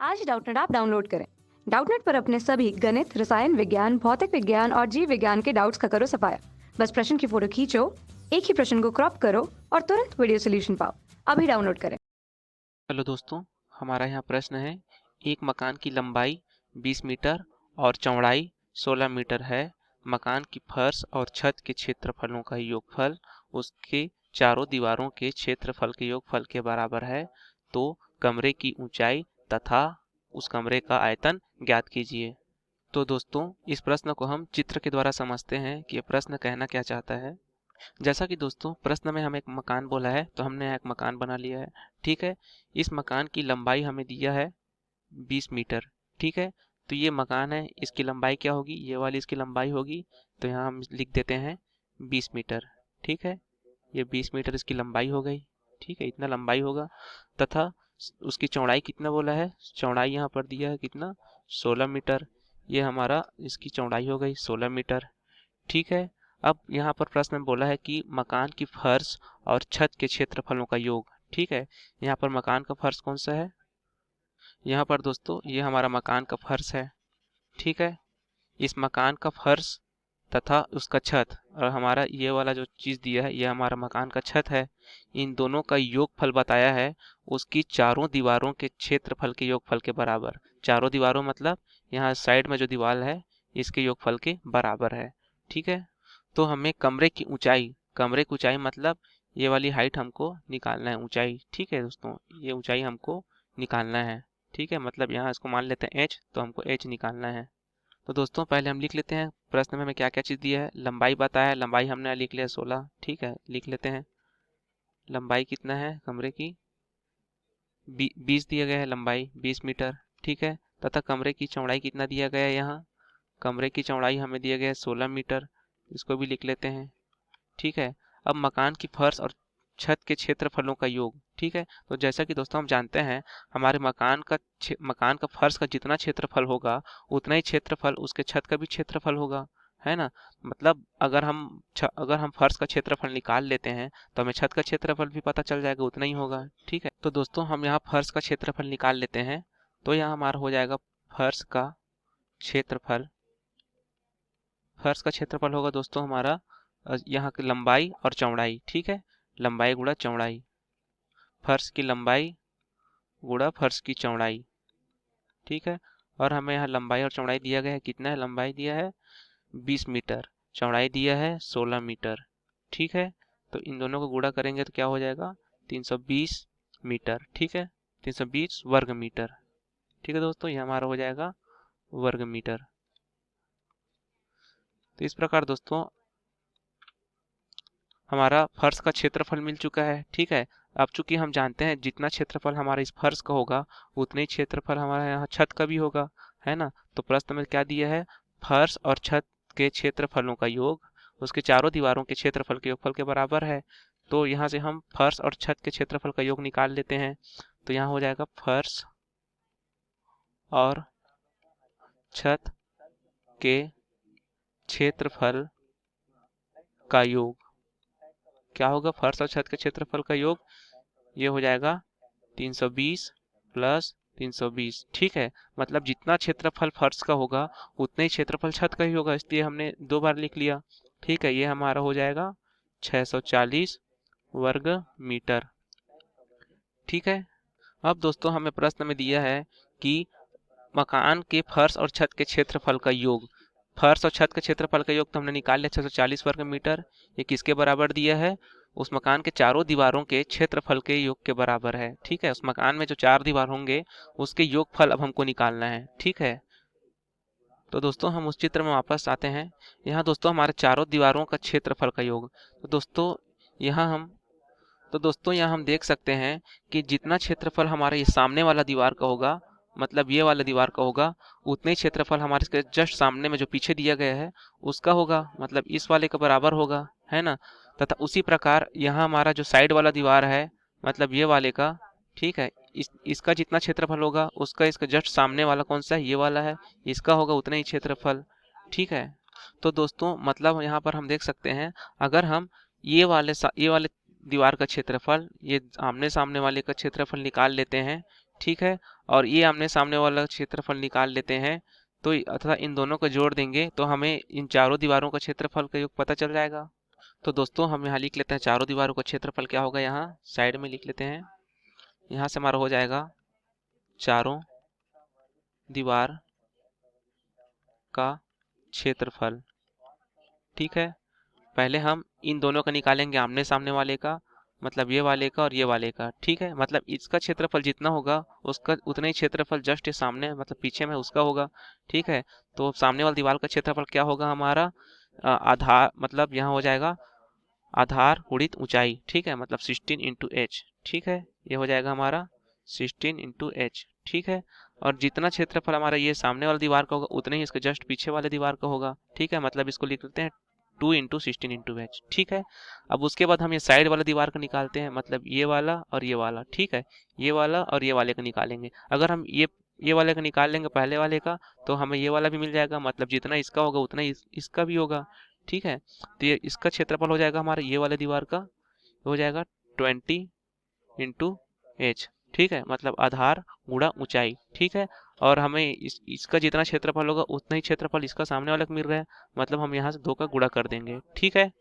आज Doubtnut app download करें। Doubtnut पर अपने सभी गणित, रसायन विज्ञान, भौतिक विज्ञान और जीव विज्ञान के डाउट्स का करो सफाया। बस प्रश्न की फोटो खींचो, एक ही प्रश्न को क्रॉप करो और तुरंत वीडियो सोल्यूशन पाओ। अभी डाउनलोड करें। हेलो दोस्तों, हमारा यहाँ प्रश्न है। एक मकान की लंबाई 20 मीटर और चौड़ाई 16 मीटर है। मकान की फर्श और छत के क्षेत्रफलों का योगफल उसके चारों दीवारों के क्षेत्रफल के योगफल के बराबर है। तो कमरे की ऊंचाई तथा उस कमरे का आयतन ज्ञात कीजिए। तो दोस्तों, इस प्रश्न को हम चित्र के द्वारा समझते हैं कि यह प्रश्न कहना क्या चाहता है। जैसा कि दोस्तों प्रश्न में हमें एक मकान बोला है, तो हमने यहाँ एक मकान बना लिया है। ठीक है, इस मकान की लंबाई हमें दिया है 20 मीटर। ठीक है, तो ये मकान है, इसकी लंबाई क्या होगी, ये वाली इसकी लंबाई होगी। तो यहाँ हम लिख देते हैं 20 मीटर। ठीक है, ये 20 मीटर इसकी लंबाई हो गई। ठीक है, इतना लंबाई होगा। तथा उसकी चौड़ाई कितना बोला है, चौड़ाई यहाँ पर दिया है कितना, 16 मीटर। ये हमारा इसकी चौड़ाई हो गई 16 मीटर। ठीक है, अब यहाँ पर प्रश्न में बोला है कि मकान की फर्श और छत के क्षेत्रफलों का योग। ठीक है, यहाँ पर मकान का फर्श कौन सा है, यहाँ पर दोस्तों ये हमारा मकान का फर्श है। ठीक है, इस मकान का फर्श तथा उसका छत और हमारा ये वाला जो चीज़ दिया है ये हमारा मकान का छत है। इन दोनों का योगफल बताया है उसकी चारों दीवारों के क्षेत्रफल के योगफल के बराबर। चारों दीवारों मतलब यहाँ साइड में जो दीवार है इसके योगफल के बराबर है। ठीक है, तो हमें कमरे की ऊंचाई मतलब ये वाली हाइट हमको निकालना है, ऊंचाई। ठीक है दोस्तों, ये ऊंचाई हमको निकालना है। ठीक है, मतलब यहाँ इसको मान लेते हैं h, तो हमको h निकालना है। तो दोस्तों पहले हम लिख लेते हैं प्रश्न में हमें क्या क्या चीज़ दिया है। लंबाई बताया है, लंबाई हमने लिख लिया 16। ठीक है, लिख लेते हैं लंबाई कितना है कमरे की, 20 दिया गया है, लंबाई 20 मीटर। ठीक है, तथा कमरे की चौड़ाई कितना दिया गया है, यहाँ कमरे की चौड़ाई हमें दिया गया है 16 मीटर। इसको भी लिख लेते हैं। ठीक है, अब मकान की फर्श और छत के क्षेत्रफलों का योग। ठीक है, तो जैसा कि दोस्तों हम जानते हैं हमारे मकान का फर्श का जितना क्षेत्रफल होगा उतना ही क्षेत्रफल उसके छत का भी क्षेत्रफल होगा, है ना। मतलब अगर हम फर्श का क्षेत्रफल निकाल लेते हैं तो हमें छत का क्षेत्रफल भी पता चल जाएगा, उतना ही होगा। ठीक है, तो दोस्तों हम यहाँ फर्श का क्षेत्रफल निकाल लेते हैं। तो यहाँ हमारा हो जाएगा फर्श का क्षेत्रफल। फर्श का क्षेत्रफल होगा दोस्तों हमारा यहाँ की लंबाई और चौड़ाई। ठीक है, लंबाई गुणा चौड़ाई, फर्श की लंबाई गुणा फर्श की चौड़ाई। ठीक है, और हमें यहाँ लंबाई और चौड़ाई दिया गया है, कितना है, लंबाई दिया है 20 मीटर, चौड़ाई दिया है 16 मीटर। ठीक है, तो इन दोनों को गुणा करेंगे तो क्या हो जाएगा, 320 मीटर। ठीक है, 320 वर्ग मीटर। ठीक है दोस्तों, ये हमारा हो जाएगा वर्ग मीटर। तो इस प्रकार दोस्तों हमारा फर्श का क्षेत्रफल मिल चुका है। ठीक है, अब चूंकि हम जानते हैं जितना क्षेत्रफल हमारा इस फर्श का होगा उतना ही क्षेत्रफल हमारा यहाँ छत का भी होगा, है ना। तो प्रश्न में क्या दिया है, फर्श और छत के क्षेत्रफलों का योग उसके चारों दीवारों के क्षेत्रफल के योगफल के बराबर है। तो यहाँ से हम फर्श और छत के क्षेत्रफल का योग निकाल लेते हैं। तो यहाँ हो जाएगा फर्श और छत के क्षेत्रफल का योग। क्या होगा, फर्श और छत के क्षेत्रफल का योग, ये हो जाएगा 320 प्लस 320। ठीक है, मतलब जितना क्षेत्रफल फर्श का होगा उतना ही क्षेत्रफल छत का ही होगा, इसलिए हमने 2 बार लिख लिया। ठीक है, ये हमारा हो जाएगा 640 वर्ग मीटर। ठीक है, अब दोस्तों हमें प्रश्न में दिया है कि मकान के फर्श और छत के क्षेत्रफल का योग। फर्श और छत के क्षेत्रफल का योग तो हमने निकाल लिया 640 वर्ग मीटर। ये किसके बराबर दिया है, उस मकान के चारों दीवारों के क्षेत्रफल के योग के बराबर है। ठीक है, उस मकान में जो 4 दीवार होंगे उसके योगफल अब हमको निकालना है। ठीक है, तो दोस्तों हम उस चित्र में वापस आते हैं। यहाँ दोस्तों हमारे चारों दीवारों का क्षेत्रफल का योग। तो दोस्तों यहाँ हम देख सकते हैं कि जितना क्षेत्रफल हमारे ये सामने वाला दीवार का होगा, मतलब ये वाला दीवार का होगा, उतने ही क्षेत्रफल हमारे इसके जस्ट सामने में जो पीछे दिया गया है उसका होगा, मतलब इस वाले का बराबर होगा, है ना। तथा उसी प्रकार यहाँ हमारा जो साइड वाला दीवार है, मतलब ये वाले का, ठीक है, इसका जितना क्षेत्रफल होगा उसका इसका जस्ट सामने वाला कौन सा है, ये वाला है, इसका होगा उतना ही क्षेत्रफल। ठीक है, तो दोस्तों मतलब यहाँ पर हम देख सकते हैं अगर हम ये वाले दीवार का क्षेत्रफल, ये आमने सामने वाले का क्षेत्रफल निकाल लेते हैं, ठीक है। और ये आमने सामने वाला क्षेत्रफल निकाल लेते हैं तो अथवा इन दोनों को जोड़ देंगे तो हमें इन चारों दीवारों का क्षेत्रफल का योग पता चल जाएगा। तो दोस्तों हम यहाँ लिख लेते हैं चारों दीवारों का क्षेत्रफल क्या होगा, यहाँ साइड में लिख लेते हैं। यहाँ से हमारा हो जाएगा चारों दीवार का क्षेत्रफल। ठीक है, पहले हम इन दोनों का निकालेंगे, आमने सामने वाले का, मतलब ये वाले का और ये वाले का। ठीक है, मतलब इसका क्षेत्रफल जितना होगा उसका उतना ही क्षेत्रफल जस्ट सामने मतलब पीछे में उसका होगा। ठीक है, तो सामने वाली दीवार का क्षेत्रफल क्या होगा हमारा, आधार मतलब यहाँ हो जाएगा आधार गुणित ऊंचाई। ठीक है, मतलब 16 इंटू एच। ठीक है, ये हो जाएगा हमारा 16 इंटू एच। ठीक है, और जितना क्षेत्रफल हमारा ये सामने वाली दीवार का होगा उतना ही इसके जस्ट पीछे वाले दीवार का होगा। ठीक है, मतलब इसको लिख लेते हैं 2 इंटू 16 इंटू एच। ठीक है, अब उसके बाद हम ये साइड वाला दीवार का निकालते हैं, मतलब ये वाला और ये वाला। ठीक है, ये वाला और ये वाले का निकालेंगे। अगर हम ये वाले का निकाल लेंगे पहले वाले का तो हमें ये वाला भी मिल जाएगा, मतलब जितना इसका होगा उतना ही इसका भी होगा। ठीक है, तो ये इसका क्षेत्रफल हो जाएगा हमारा ये वाले दीवार का हो जाएगा 20 इंटू एच। ठीक है, मतलब आधार गुणा ऊंचाई। ठीक है, और हमें इसका जितना क्षेत्रफल होगा उतना ही क्षेत्रफल इसका सामने वाले को मिल रहा है, मतलब हम यहाँ से 2 का गुणा कर देंगे। ठीक है,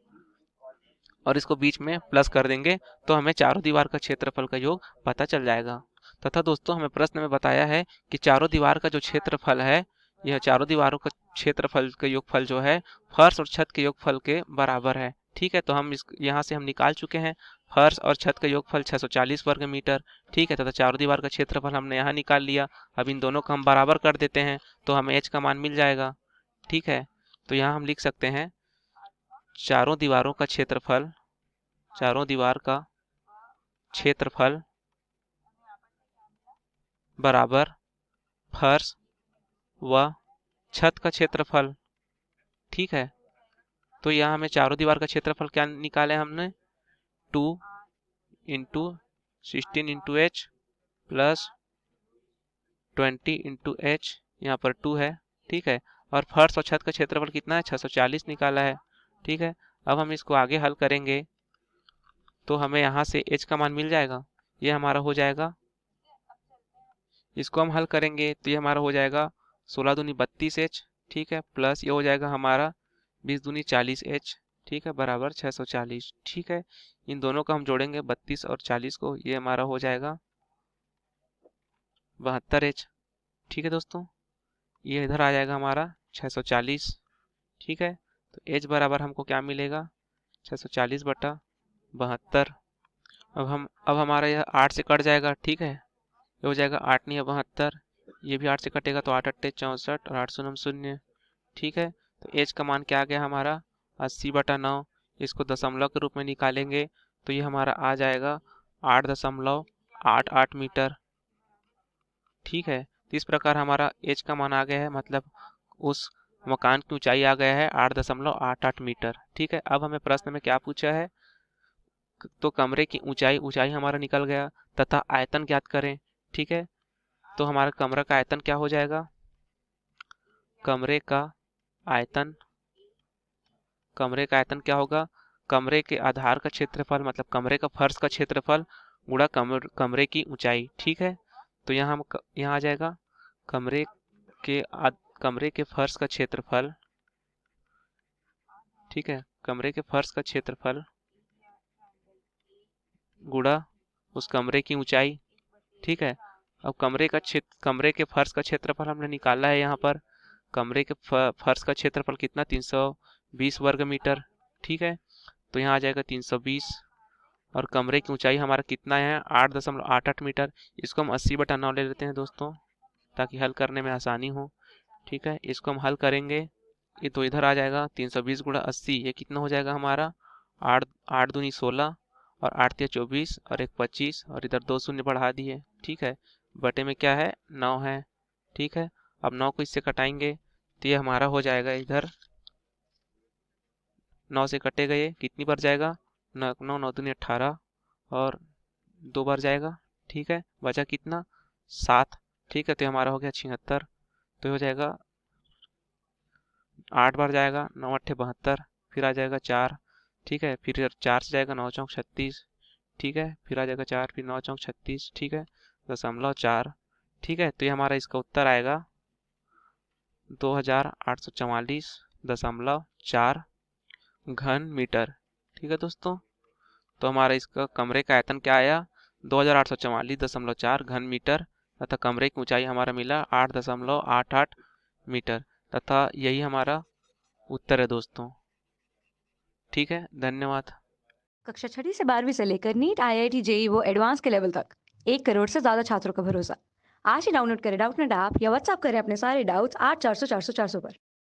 और इसको बीच में प्लस कर देंगे तो हमें चारों दीवार का क्षेत्रफल का योग पता चल जाएगा। तथा दोस्तों हमें प्रश्न में बताया है कि चारों दीवार का जो क्षेत्रफल है, यह चारों दीवारों का क्षेत्रफल का योगफल जो है फर्श और छत के योगफल के बराबर है। ठीक है, तो हम इस यहाँ से हम निकाल चुके हैं फर्श और छत का योगफल 640 वर्ग मीटर। ठीक है, तथा चारों दीवार का क्षेत्रफल हमने यहाँ निकाल लिया। अब इन दोनों को हम बराबर कर देते हैं तो हमें एच का मान मिल जाएगा। ठीक है, तो यहाँ हम लिख सकते हैं चारों दीवारों का क्षेत्रफल, चारों दीवार का क्षेत्रफल बराबर फर्श व छत का क्षेत्रफल। ठीक है, तो यहाँ हमें चारों दीवार का क्षेत्रफल क्या निकाले हमने 2 into 16 into H plus 20 into H, यहाँ पर 2 है। ठीक है, और फर्श और छत का क्षेत्रफल कितना है 640 निकाला है। ठीक है, अब हम इसको आगे हल करेंगे तो हमें यहाँ से h का मान मिल जाएगा। ये हमारा हो जाएगा, इसको हम हल करेंगे तो ये हमारा हो जाएगा 16 दूनी 32h। ठीक है, प्लस ये हो जाएगा हमारा 20 दूनी 40h। ठीक है, बराबर 640। ठीक है, इन दोनों का हम जोड़ेंगे 32 और 40 को, ये हमारा हो जाएगा 72h। ठीक है दोस्तों, ये इधर आ जाएगा हमारा 640। ठीक है, तो h बराबर हमको क्या मिलेगा 640 बटा 72। अब हमारा यह 8 से कट जाएगा। ठीक है, ये हो जाएगा 8 नहीं 72, ये भी 8 से कटेगा तो 8 अट्ठे 64 और 8 शून्य 0। ठीक है, तो एच का मान क्या आ गया हमारा 80 बटा 9। इसको दशमलव के रूप में निकालेंगे तो ये हमारा आ जाएगा 8.88 मीटर। ठीक है, तो इस प्रकार हमारा एच का मान आ गया है, मतलब उस मकान की ऊंचाई आ गया है 8.88 मीटर। ठीक है, अब हमें प्रश्न में क्या पूछा है, तो कमरे की ऊंचाई हमारा निकल गया तथा आयतन ज्ञात करें। ठीक है, तो हमारा कमरा का आयतन क्या हो जाएगा, कमरे का आयतन क्या होगा, कमरे के आधार का क्षेत्रफल मतलब कमरे का फर्श का क्षेत्रफल गुणा कमरे की ऊंचाई। ठीक है, तो यहाँ हम यहाँ आ जाएगा कमरे के फर्श का क्षेत्रफल। ठीक है, कमरे के फर्श का क्षेत्रफल गुणा उस कमरे की ऊंचाई। ठीक है, अब कमरे के फर्श का क्षेत्रफल हमने निकाला है। यहाँ पर कमरे के फर्श का क्षेत्रफल कितना 320 वर्ग मीटर। ठीक है, तो यहाँ आ जाएगा 320 और कमरे की ऊंचाई हमारा कितना है 8.88 मीटर। इसको हम 80 बटा 9 ले लेते हैं दोस्तों ताकि हल करने में आसानी हो। ठीक है, इसको हम हल करेंगे ये तो इधर आ जाएगा 320 गुणा 80, ये कितना हो जाएगा हमारा 8 दूनी 16 और 8 तिया 24 और 1 25 और इधर 2 शून्य बढ़ा दिए। ठीक है, बटे में क्या है 9 है। ठीक है, अब 9 को इससे कटाएंगे तो ये हमारा हो जाएगा इधर 9 से कटेगा ये कितनी बार जाएगा 9 9 दूनी 18 और 2 बार जाएगा। ठीक है, बचा कितना 7। ठीक है, तो हमारा हो गया 76। तो हो जाएगा 8 बार जाएगा 9 अट्ठे 72, फिर आ जाएगा 4। ठीक है, फिर 4 से जाएगा 9 चौक 36। ठीक है, फिर आ जाएगा 4, फिर 9 चौक 36। ठीक है, दशमलव 4। ठीक है, तो ये हमारा इसका उत्तर आएगा 2844.4 घन मीटर। ठीक है दोस्तों, तो हमारा इसका कमरे का आयतन क्या आया, 2844.4 घन मीटर, तथा कमरे की ऊंचाई हमारा मिला 8.88 मीटर, तथा यही हमारा उत्तर है दोस्तों। ठीक है, धन्यवाद। कक्षा 6ठी से 12वीं से लेकर नीट, IIT, JEE वो एडवांस के लेवल तक 1 करोड़ से ज्यादा छात्रों का भरोसा। आज ही डाउनलोड करें डाउटनेट ऐप या व्हाट्सएप करें अपने सारे डाउट्स 8400 400 400 पर।